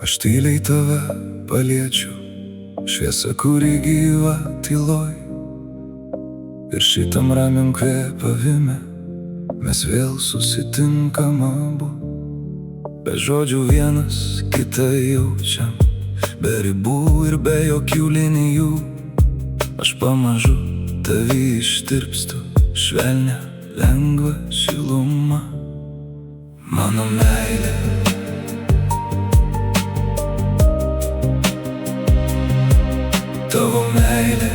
Aš tyliai tave paliečiu, šviesa, kuri gyva tyloj. Ir šitam ramiam kvėpavime mes vėl susitinkam abu. Be žodžių vienas kitą jaučiam, be ribų ir be jokių linijų. Aš pamažu tavį ištirpstu, švelnia, lengva šiluma. Mano meilė, tavo meilė,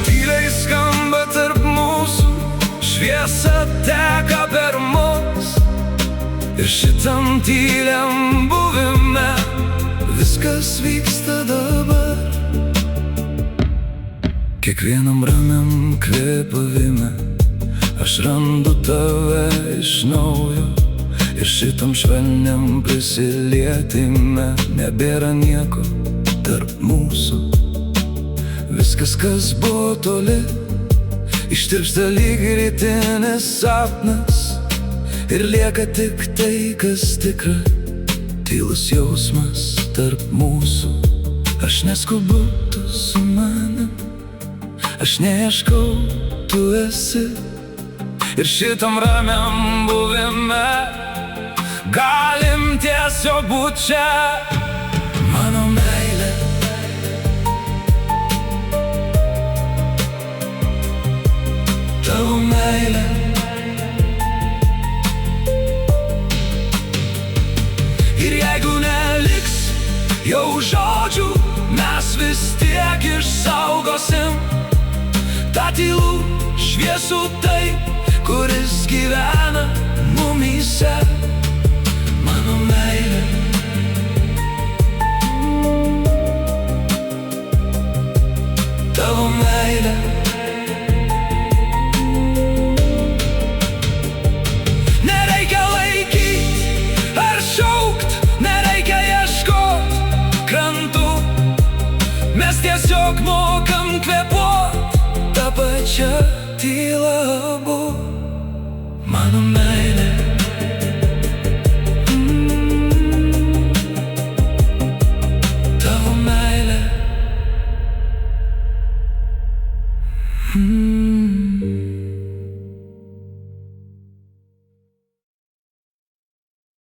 tyliai skamba tarp mūsų, šviesa teka per mus. Ir šitam tyliam buvime viskas vyksta dabar. Kiekvienam ramiam kvėpavime aš randu tave iš naujo. Ir šitam švelniam prisilietime nebėra nieko tarp mūsų. Viskas, kas buvo toli, ištirpsta lyg rytinis sapnas. Ir lieka tik tai, kas tikra, tylus jausmas tarp mūsų. Aš neskubu, tu su manim, aš neieškau, tu esi. Ir šitam ramiam buvime galim tiesiog būt čia. Mano meilė, tavo meilė, ir jeigu neliks jau žodžių, mes vis tiek išsaugosim tą tylų šviesų taip, kuris gyvena mumyse. Mano meilė, tavo meilė, nereikia laikyt ar šaukt, nereikia ieškot krantų. Mes tiesiog mokam kvėpuot tą pačią